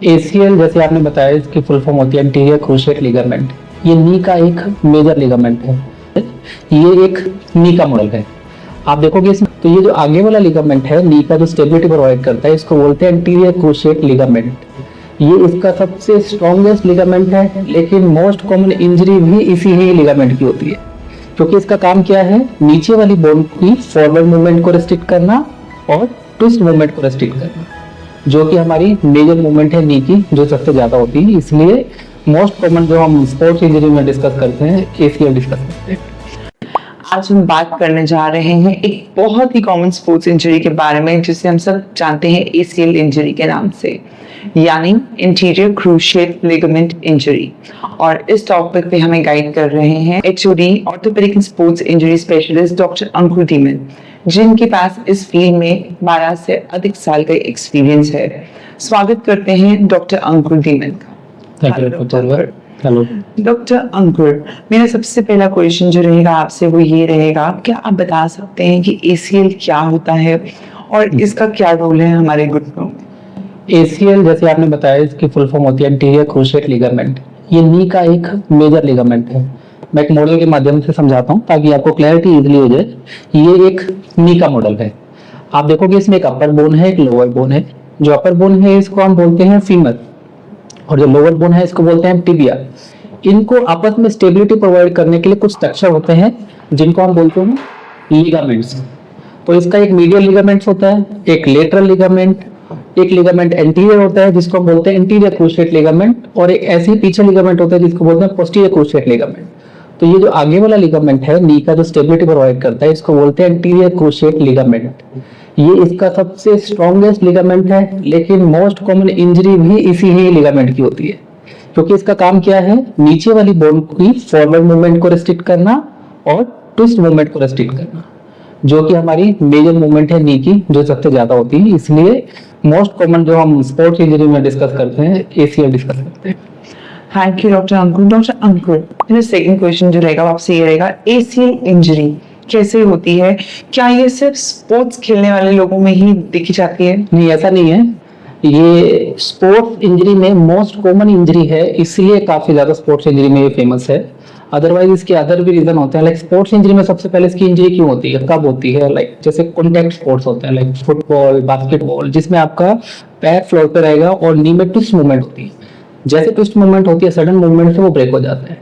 ACL जैसे आपने बताया इसकी फुल फॉर्म होती है एंटीरियर क्रूशिएट लिगामेंट। ये नी का एक मेजर लिगामेंट है। ये एक नी का मॉडल है। आप देखोगे इसमें तो ये जो आगे वाला लिगामेंट है नी का जो स्टेबिलिटी प्रोवाइड करता है इसको बोलते हैं एंटीरियर क्रूशिएट लिगामेंट। ये इसका सबसे स्ट्रॉन्गेस्ट लिगामेंट है, लेकिन मोस्ट कॉमन इंजरी भी इसी ही लिगामेंट की होती है, क्योंकि इसका काम क्या है, नीचे वाली बोन की फॉरवर्ड मूवमेंट को रेस्ट्रिक्ट करना और ट्विस्ट मूवमेंट को रेस्ट्रिक्ट करना, जो कि हमारी मेजर मूवमेंट है नी की, जो सबसे ज्यादा होती है। इसलिए मोस्ट कॉमन जो हम स्पोर्ट्स इंजरी में डिस्कस करते हैं एसीएल डिस्कस करते हैं। आज हम बात करने जा रहे हैं एक बहुत ही कॉमन स्पोर्ट्स इंजरी के बारे में, जिसे हम सब जानते हैं एसीएल इंजरी के नाम से, यानी इंटीरियर क्रूशिएट लिगामेंट इंजरी। और इस टॉपिक पे हमें गाइड कर रहे हैं HOD orthopaedic and sports injury specialist doctor Ankur Dhiman, जिनके पास इस फील्ड में 12 से अधिक साल का एक्सपीरियंस है। स्वागत करते हैं डॉक्टर अंकुर धीमन का। हेलो डॉक्टर अंकुर, मेरा सबसे पहला क्वेश्चन जो रहेगा आपसे वो ये रहेगा, क्या आप बता सकते हैं कि एसीएल क्या होता है और इसका क्या रोल है हमारे घुटनों में? एसीएल जैसे आपने बताया इसकी फुल फॉर्म होती है एंटीरियर क्रूशिएट लिगामेंट। ये नी का एक मेजर लिगामेंट है। मैं एक मॉडल के माध्यम से समझाता हूँ ताकि आपको क्लैरिटी इजीली हो जाए। ये एक नी का मॉडल है। आप देखोगे इसमें एक अपर बोन है, एक लोअर बोन है। जो अपर बोन है इसको हम बोलते हैं फीमर और जो लोअर बोन है इसको बोलते हैं टिबिया। इनको आपस में स्टेबिलिटी प्रोवाइड करने के लिए कुछ स्ट्रक्चर होते हैं जिनको हम बोलते हैं लिगामेंट्स। तो इसका एक मीडियल लिगामेंट्स होता है, एक लेटरल लिगामेंट, एक लिगामेंट एंटीरियर होता है जिसको हम बोलते हैं एंटीरियर क्रूशिएट लिगामेंट, और एक ऐसे ही पीछे लिगामेंट होता है जिसको बोलते हैं पोस्टीरियर क्रूशिएट लिगामेंट। तो ये जो आगे वाला लिगामेंट है नी का जो स्टेबिलिटी प्रोवाइड करता है इसको बोलते हैं एंटीरियर क्रूशिएट लिगामेंट। ये इसका सबसे स्ट्रॉन्गेस्ट लिगामेंट है, लेकिन मोस्ट कॉमन इंजरी भी इसी ही लिगामेंट की होती है, क्योंकि इसका काम क्या है, नीचे वाली बोन की फॉरवर्ड मूवमेंट को रेस्ट्रिक्ट करना और ट्विस्ट मूवमेंट को रेस्ट्रिक्ट करना, जो कि हमारी मेजर मूवमेंट है नी की, जो सबसे ज्यादा होती है। इसलिए मोस्ट कॉमन जो हम स्पोर्ट्स इंजरी में डिस्कस करते हैं एसीएल डिस्कस करते हैं। Thank you doctor Ankur. Doctor Ankur, मेरा सेकंड क्वेश्चन जो रहेगा आपसे ये रहेगा, एसीएल इंजरी कैसे होती है? क्या ये सिर्फ स्पोर्ट्स खेलने वाले लोगों में ही दिखी जाती है? नहीं, ऐसा नहीं है। ये स्पोर्ट्स इंजरी में मोस्ट कॉमन इंजरी है, इसलिए काफी ज्यादा स्पोर्ट्स इंजरी में ये फेमस है। अदरवाइज इसके अदर भी रीजन होते हैं। लाइक स्पोर्ट्स इंजरी में सबसे पहले इसकी इंजरी क्यों होती है, कब होती है? लाइक जैसे कॉन्टैक्ट स्पोर्ट्स होते हैं, लाइक फुटबॉल, बास्केटबॉल, जिसमें आपका पैर फ्लोर पे रहेगा और नी में ट्विस्ट मूवमेंट होती है। जैसे ट्विस्ट मूवमेंट होती है, सडन मूवमेंट से वो ब्रेक हो जाता है।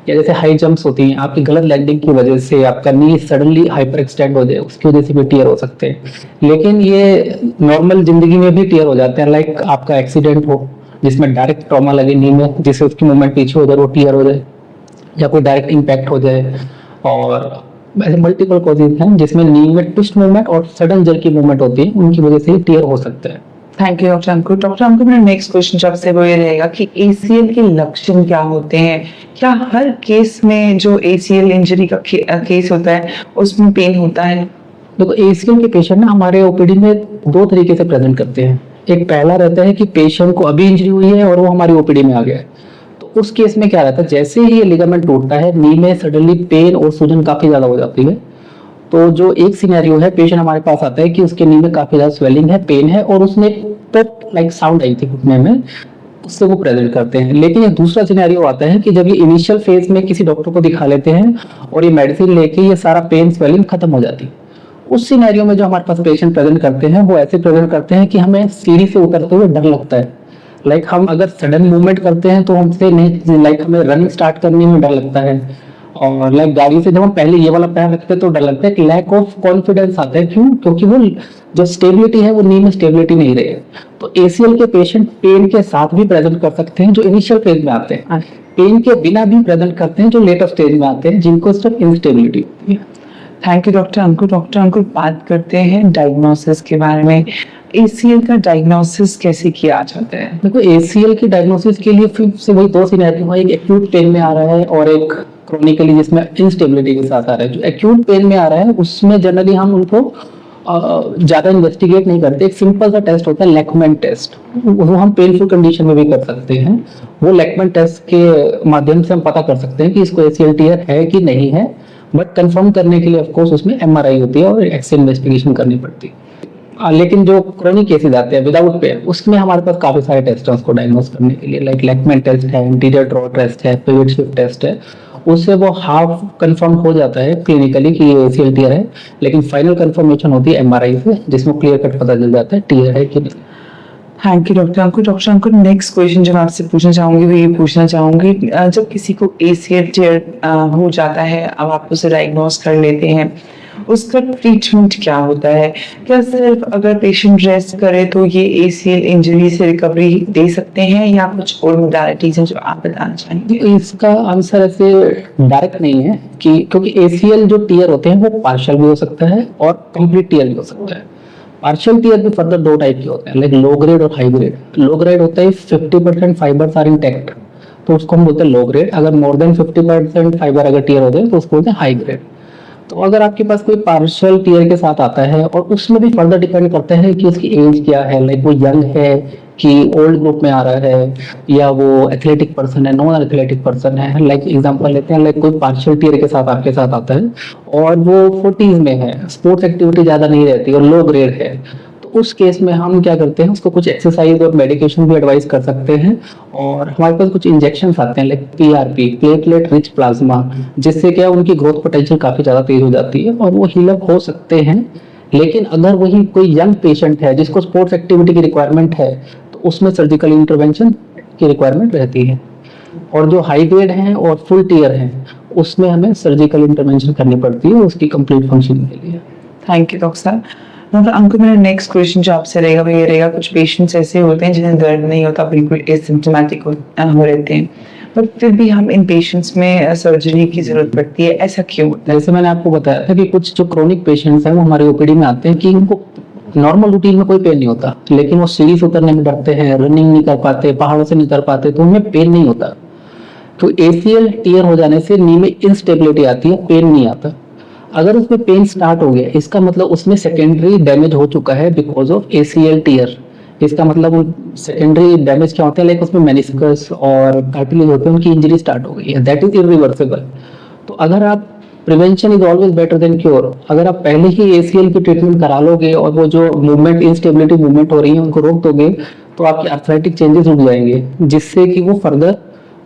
या जैसे हाई जंप्स होती हैं, आपकी गलत लैंडिंग की वजह से आपका नी सडनली हाइपर एक्सटेंड हो जाए, उसकी वजह से भी टीयर हो सकते हैं। लेकिन ये नॉर्मल जिंदगी में भी टीयर हो जाते हैं। लाइक आपका एक्सीडेंट हो जिसमें डायरेक्ट ट्रॉमा लगे नी में, जिससे उसकी मूवमेंट पीछे हो जाए, वो टीयर हो जाए, या कोई डायरेक्ट इम्पैक्ट हो जाए। और ऐसे मल्टीपल कॉजेज हैं जिसमें नी में ट्विस्ट मूवमेंट और सडन जर्की मूवमेंट होती है, उनकी वजह से टीयर हो सकता है। Thank you doctor Ankur. Doctor Ankur, मेरा नेक्स्ट क्वेश्चन जो आपसे वो ये रहेगा कि एसीएल के लक्षण क्या होते हैं? क्या हर केस में जो एसीएल इंजरी का केस होता है उसमें पेन होता है? देखो, एसीएल के पेशेंट ना हमारे ओपीडी में दो तरीके से प्रेजेंट करते हैं। एक पहला रहता है कि पेशेंट को अभी इंजरी हुई है और वो हमारी ओपीडी में आ गया है। तो उस केस में क्या रहता है, जैसे ही ये लिगामेंट टूटता है नी में सडनली पेन और सूजन काफी ज्यादा हो जाती है। तो जो एक सिनेरियो है, पेशेंट हमारे पास आता है कि उसके नी में काफी ज्यादा स्वेलिंग है, पेन है, और उसने पॉप लाइक साउंड आई थी घुटने में, उससे वो प्रेजेंट करते हैं। लेकिन एक दूसरा सिनेरियो आता है कि जब ये इनिशियल फेज में किसी डॉक्टर को दिखा लेते हैं और ये मेडिसिन लेके ये सारा पेन स्वेलिंग खत्म हो जाती है। उस सिनेरियो में जो हमारे पास पेशेंट प्रेजेंट करते हैं वो ऐसे प्रेजेंट करते हैं कि हमें सीढ़ी से उतरते हुए डर लगता है। लाइक हम अगर सडन मूवमेंट करते हैं तो हमसे नहीं, लाइक हमें रनिंग स्टार्ट करने में डर लगता है। और लाइक गाड़ी से जब हम पहले ये वाला पैर रखते हैं तो डर लगता है कि लैक ऑफ कॉन्फिडेंस आता है। क्यों? क्योंकि वो जो स्टेबिलिटी है वो नी में स्टेबिलिटी नहीं रही है। तो एसीएल के पेशेंट पेन के साथ भी प्रेजेंट कर सकते हैं जो इनिशियल फेज में आते हैं, पेन के बिना भी प्रेजेंट करते हैं जो लेटर स्टेज में आते हैं, जिनको सिर्फ इंस्टेबिलिटी होती है। Thank you doctor Ankur. Doctor Ankur, बात करते हैं डायग्नोसिस के बारे में। एसीएल का डायग्नोसिस कैसे किया जाता है? देखो, एसीएल की डायग्नोसिस के लिए फिर से वही दो सिनेरियो है, एक एक्यूट पेन में आ रहा है और एक क्रोनिकली जिसमें इंस्टेबिलिटी के साथ आ रहा है। जो एक्यूट पेन में आ रहा है उसमें जनरली हम उनको ज्यादा इन्वेस्टिगेट नहीं करते। एक सिंपल सा टेस्ट होता है लैकमैन टेस्ट, वो हम पेनफुल कंडीशन में भी कर सकते हैं। वो लैकमैन टेस्ट के माध्यम से हम पता कर सकते हैं कि इसको एसीएल टीयर है कि नहीं है। बट कंफर्म करने के लिए ऑफ कोर्स उसमें एमआरआई होती है और एक्सरे इन्वेस्टिगेशन करनी पड़ती है। लेकिन जो क्रोनिक केसेस आते हैं विदाउट पेन, उसमें हमारे पास काफी सारे टेस्ट हैं उसको डायग्नोस करने के लिए, लाइक लैकमैन टेस्ट है, इंटीरियर ड्रॉ टेस्ट है, पिवट शिफ्ट टेस्ट है। उससे वो हाफ कंफर्म हो जाता है क्लिनिकली कि ये एसीएल टीयर है, लेकिन फाइनल कंफर्मेशन होती है एमआरआई से, जिसमें क्लियर कट पता चल जाता है टीयर है कि नहीं। Thank you doctor Ankur. Doctor Ankur, next question जो मैं आपसे पूछना चाहूंगी वो ये पूछना चाहूंगी, जब किसी को एसीएल टीयर हो जाता है, अब आप उसे डायग्नोस कर लेते हैं, उसका ट्रीटमेंट क्या होता है? क्या सिर्फ अगर पेशेंट रेस्ट करे तो ये एसीएल इंजरी से रिकवरी दे सकते हैं, या कुछ और मोडालिटीज हैं जो आप बताना चाहेंगे? इसका आंसर ऐसे डायरेक्ट नहीं है कि, क्योंकि एसीएल जो टीयर होते हैं वो पार्शियल भी हो सकता है और कंप्लीट टीयर भी हो सकता है। पार्शियल टीयर भी फर्दर दो टाइप के होते हैं, लाइक लो ग्रेड और हाई ग्रेड। लो ग्रेड होता है 50% फाइबर्स आर इंटैक्ट, तो उसको हम बोलते हैं लो ग्रेड। अगर मोर देन 50% फाइबर अगर टीयर होते हैं तो उसको बोलते हैं हाई ग्रेड। तो अगर आपके पास कोई पार्शियल टीयर के साथ आता है, और उसमें भी फर्दर डिपेंड करता है कि उसकी एज क्या है, लाइक वो यंग है कि ओल्ड ग्रुप में आ रहा है, या वो एथलेटिक पर्सन है, नॉन एथलेटिक पर्सन है। लाइक एग्जांपल लेते हैं, लाइक कोई पार्शियल टीयर के साथ आपके साथ आता है और वो 40s में है, स्पोर्ट्स एक्टिविटी ज्यादा नहीं रहती और लो ग्रेड है, तो उस केस में हम क्या करते हैं, उसको कुछ एक्सरसाइज और मेडिकेशन भी एडवाइस कर सकते हैं। और हमारे पास कुछ इंजेक्शन आते हैं, like PRP, platelet rich plasma, जिससे क्या उनकी ग्रोथ पोटेंशियल काफी ज्यादा तेज हो जाती है और वो हील अप हो सकते हैं। लेकिन अगर वही कोई यंग पेशेंट है जिसको स्पोर्ट्स एक्टिविटी की रिक्वायरमेंट है, तो उसमें सर्जिकल इंटरवेंशन की रिक्वायरमेंट रहती है। और जो हाई ग्रेड हैं और फुल टीयर हैं, उसमें हमें सर्जिकल इंटरवेंशन करनी पड़ती है उसकी कंप्लीट फंक्शनिंग के लिए। थैंक यू डॉक्टर साहब। डॉक्टर अंकुर, मेरा नेक्स्ट क्वेश्चन जो आपसे रहेगा वो ये रहेगा, कुछ पेशेंट्स ऐसे होते हैं जिन्हें दर्द नहीं होता, बिल्कुल एसिम्प्टोमेटिक हो रहते हैं, पर फिर भी हम इन पेशेंट्स में सर्जरी की जरूरत पड़ती है, ऐसा क्यों होता है? जैसे मैंने आपको बताया था कि कुछ जो क्रोनिक पेशेंट्स हैं वो हमारे ओपीडी में आते हैं कि उनको नॉर्मल रूटीन में कोई पेन नहीं होता, लेकिन वो सीढ़ी से उतरने में डरते हैं, रनिंग नहीं कर पाते, पहाड़ों से नहीं उतर पाते, तो उनमें पेन नहीं होता। तो एसीएल टीयर हो जाने से नी में इंस्टेबिलिटी आती है, पेन नहीं आता। अगर उसमें पेन स्टार्ट हो गया, इसका मतलब उसमें सेकेंडरी डैमेज हो चुका है बिकॉज ऑफ एसीएल टीयर। इसका मतलब सेकेंडरी डैमेज क्या होते हैं, लाइक उसमें मेनिस्कस और कार्टिलेज होते हैं, उनकी इंजरी स्टार्ट हो गई है, दैट इज इरिवर्सिबल। तो अगर आप, prevention is always better than cure, अगर आप पहले ही एसीएल की ट्रीटमेंट करा लोगे और वो जो मूवमेंट, इंस्टेबिलिटी मूवमेंट हो रही है, उनको रोक दोगे, तो आपकी आर्थराइटिक चेंजेस रुक जाएंगे, जिससे कि वो फर्दर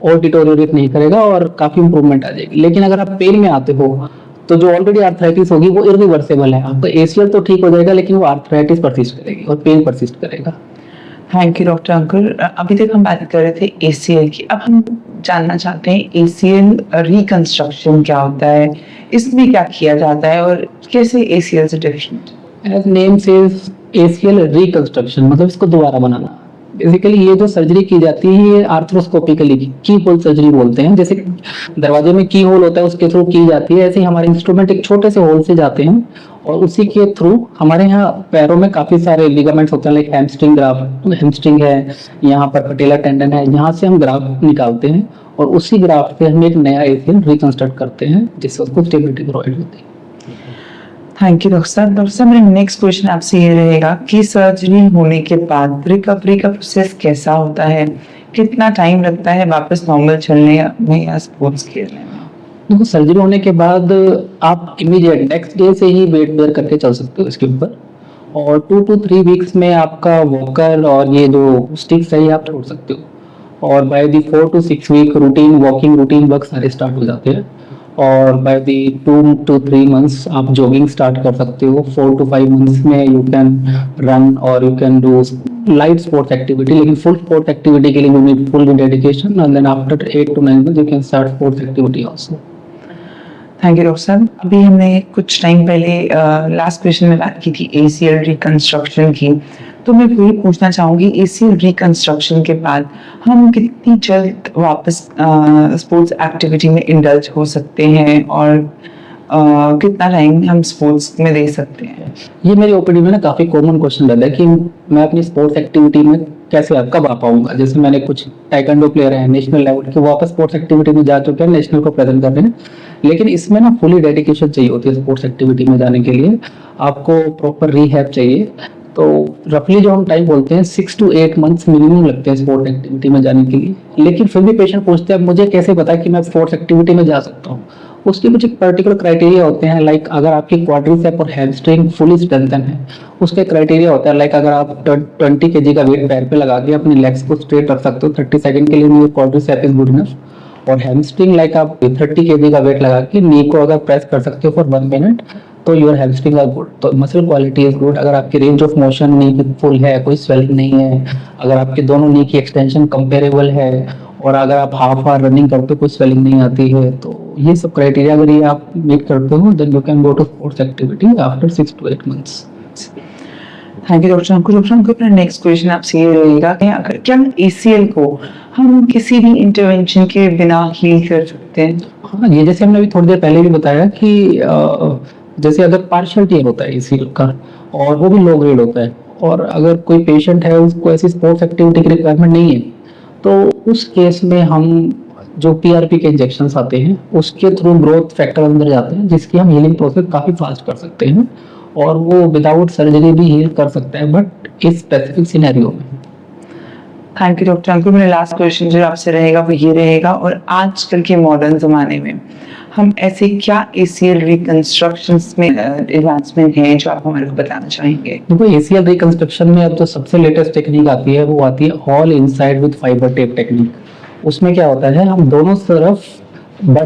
और डिटोरिएट नहीं करेगा और काफी इंप्रूवमेंट आ जाएगी। लेकिन अगर आप पेन में आते हो, तो जो ऑलरेडी आर्थराइटिस होगी वो इरिवर्सिबल है, आपका एसीएल तो ठीक हो जाएगा लेकिन वो आर्थराइटिस परसिस्ट करेगी और पेन परसिस्ट करेगा। थैंक यू डॉक्टर अंकुर। अभी तक हम बात कर रहे थे एसीएल की, अब हम जानना चाहते हैं एसीएल रिकंस्ट्रक्शन क्या होता है, इसमें क्या किया जाता है और कैसे एसीएल से different? As name says ACL reconstruction, मतलब इसको दोबारा बनाना। बेसिकली ये जो सर्जरी की जाती है ये आर्थ्रोस्कोपिकली की होल सर्जरी बोलते हैं। जैसे दरवाजे में की होल होता है उसके थ्रू की जाती है, ऐसे ही हमारे इंस्ट्रूमेंट एक छोटे से होल से जाते हैं और उसी के थ्रू हमारे यहाँ पैरों में काफी सारे लिगामेंट्स होते हैं, लाइक हैमस्ट्रिंग ग्राफ, हैमस्ट्रिंग है, यहाँ पर पटेला टेंडन है, यहाँ से हम ग्राफ निकालते हैं और उसी ग्राफ से हम एक नया एसीएल रिकंस्ट्रक्ट करते हैं, जिससे उसको स्टेबिलिटी प्रोवाइड होती है। थैंक यू डॉक्टर साहब। डॉक्टर साहब, मेरा नेक्स्ट क्वेश्चन आपसे ये रहेगा कि सर्जरी होने के बाद रिकवरी का प्रोसेस कैसा होता है, कितना टाइम लगता है वापस नॉर्मल चलने में या स्पोर्ट्स खेलने में? देखो, सर्जरी होने के बाद आप इमीडिएट नेक्स्ट डे से ही वेट बेयर करके चल सकते हो इसके ऊपर, और 2 to 3 वीक्स में आपका वॉकर और ये जो स्टिक्स है ये आप छोड़ सकते हो, और by the 4 to 6 week routine walking, routine work सारे स्टार्ट हो जाते हैं, और बाय द 2 to 3 मंथ्स आप जॉगिंग स्टार्ट कर सकते हो। 4 to 5 मंथ्स में यू कैन रन और you can do light sports activity, लेकिन फुल स्पोर्ट्स एक्टिविटी के लिए you need full dedication, and then after 8 to 9 months you can start sports activity also. Thank you doctor साहब। अभी हमने कुछ time पहले last question में बात की थी एसीएल रिकंस्ट्रक्शन की, तो मैं वही पूछना चाहूंगी एसीएल रिकंस्ट्रक्शन के बाद हम कितनी जल्द वापस स्पोर्ट्स एक्टिविटी में इंडल्ज हो सकते हैं और कितना टाइम हम स्पोर्ट्स में दे सकते हैं? ये मेरी ओपीडी में ना काफी कॉमन क्वेश्चन रहता है कि मैं अपनी स्पोर्ट्स एक्टिविटी में कैसे कब आ पाऊंगा। जैसे मैंने कुछ टाइकेंडो प्लेयर हैं नेशनल लेवल के, वो वापस स्पोर्ट्स एक्टिविटी में जा चुके हैं, नेशनल को प्रेजेंट कर रहे हैं, लेकिन इसमें ना फुली डेडिकेशन चाहिए होती है स्पोर्ट्स एक्टिविटी में जाने के लिए, आपको प्रॉपर रिहैब चाहिए। तो रफली जो हम टाइम बोलते हैं 6 to 8 मंथ्स मिनिमम लगते हैं स्पोर्ट्स एक्टिविटी में जाने के लिए। लेकिन फिर भी पेशेंट पूछते हैं मुझे कैसे पता कि मैं स्पोर्ट्स एक्टिविटी में जा सकता हूँ, उसके कुछ पर्टिकुलर क्राइटेरिया होते हैं, लाइक अगर आपकी क्वाड्रिसेप और हैमस्ट्रिंग फुली स्ट्रेंथन है, उसके क्राइटेरिया होता है, लाइक अगर आप 20 kg का वेट पैर पे लगा के अपने लेग्स को स्ट्रेट रख सकते हो 30 सेकंड के लिए, your quadricep is good enough. और हैमस्ट्रिंग लाइक आप 30 kg का वेट लगा के नी को अगर प्रेस कर सकते हो फॉर 1 मिनट, तो योर हैमस्ट्रिंग आर गुड, तो मसल क्वालिटी इज गुड। अगर आपकी range of motion knee full है, कोई स्वेलिंग नहीं है, अगर आपके दोनों नी की एक्सटेंशन कंपेरेबल है, और अगर आप हाफ आवर रनिंग करते हो, कोई स्वेलिंग नहीं आती है, तो ये सब क्राइटेरिया अगर ये आप मीट करते हो, then you can go to sports activity after 6 to 8 months। Thank you doctor Ankur. Doctor Ankur, अपना नेक्स्ट क्वेश्चन आपसे ये रहेगा कि अगर क्या ACL को हम किसी भी इंटरवेंशन के बिना हील कर सकते हैं? हाँ, ये जैसे हमने अभी थोड़ी देर पहले भी बताया कि जैसे अगर पार्शियल टीयर होता है ACL का, और वो भी लो ग्रेड होता है, और अगर कोई पेशेंट है उसको ऐसी स्पोर्ट्स एक्टिविटी की रिक्वायरमेंट नहीं है, तो उस केस में हम जो PRP के इंजेक्शंस आते हैं उसके थ्रू ग्रोथ फैक्टर अंदर जाते हैं, जिसकी हम हीलिंग प्रोसेस काफ़ी फास्ट कर सकते हैं, और वो विदाउट सर्जरी भी हील कर सकता है, बट इस स्पेसिफिक सिनेरियो में। Thank you doctor Ankur. मेरा लास्ट क्वेश्चन जो आपसे रहेगा वो ये रहेगा, और आजकल के मॉडर्न ज़माने में हम ऐसे क्या ACL रिकंस्ट्रक्शंस में एडवांसमेंट हैं जो आप हमारे को बताना चाहेंगे? देखो, ACL रिकंस्ट्रक्शन में अब जो सबसे लेटेस्ट टेक्निक आती है वो आती है all inside with fibre tape technique. उसमें क्या होता है, हम दोनों तरफ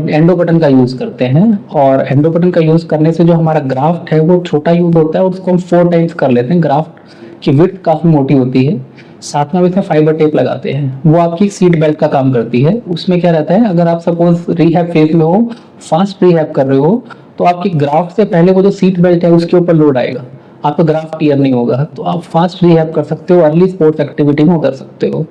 एंडो बटन का यूज करते हैं, और एंडो बटन का यूज करने से जो हमारा ग्राफ्ट है वो छोटा यूज होता है, और उसको हम 4 टाइम्स कर लेते हैं। ग्राफ्ट की विड्थ काफी मोटी होती है, साथ में इसमें फाइबर टेप लगाते हैं, वो आपकी सीट बेल्ट का काम करती है। उसमें क्या रहता है, अगर आप सपोज रिहैब फेज में हो, फास्ट रिहैब कर रहे हो, तो आपकी ग्राफ्ट से पहले वो जो सीट बेल्ट है उसके ऊपर लोड आएगा, आपका ग्राफ्ट टीयर नहीं होगा, तो आप फास्ट रिहैब कर सकते हो, अर्ली स्पोर्ट्स एक्टिविटी में उतर सकते हो।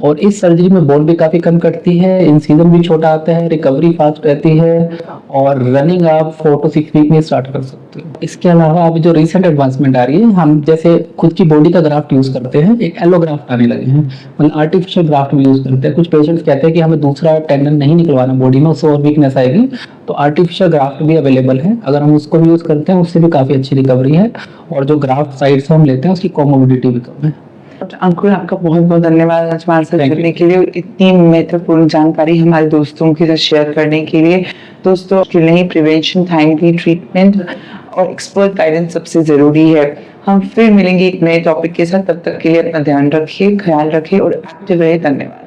और इस सर्जरी में बोन भी काफी कम कटती है, इंसिजन भी छोटा आता है, रिकवरी फास्ट रहती है, और रनिंग आप 4 to 6 वीक में स्टार्ट कर सकते हो। इसके अलावा अभी जो रिसेंट एडवांसमेंट आ रही है, हम जैसे खुद की बॉडी का ग्राफ्ट यूज करते हैं, एक एलो ग्राफ्ट आने लगे हैं, मतलब आर्टिफिशियल ग्राफ्ट भी यूज करते हैं। कुछ पेशेंट्स कहते हैं कि हमें दूसरा टेंडन नहीं निकलवाना बॉडी में, उससे और वीकनेस आएगी, तो आर्टिफिशियल ग्राफ्ट भी अवेलेबल है, अगर हम उसको भी यूज करते हैं उससे भी काफी अच्छी रिकवरी है, और जो ग्राफ्ट साइड से हम लेते हैं उसकी कॉमोबिडिटी भी कम है। डॉक्टर अंकुर, आपका बहुत बहुत धन्यवाद आज हमारे साथ जुड़ने के लिए, इतनी महत्वपूर्ण जानकारी हमारे दोस्तों के साथ शेयर करने के लिए। दोस्तों, नहीं, प्रिवेंशन, टाइमली ट्रीटमेंट और एक्सपर्ट गाइडेंस सबसे जरूरी है। हम फिर मिलेंगे एक नए टॉपिक के साथ, तब तक के लिए अपना ध्यान रखिए, ख्याल रखिए और एक्टिव रहिए। धन्यवाद।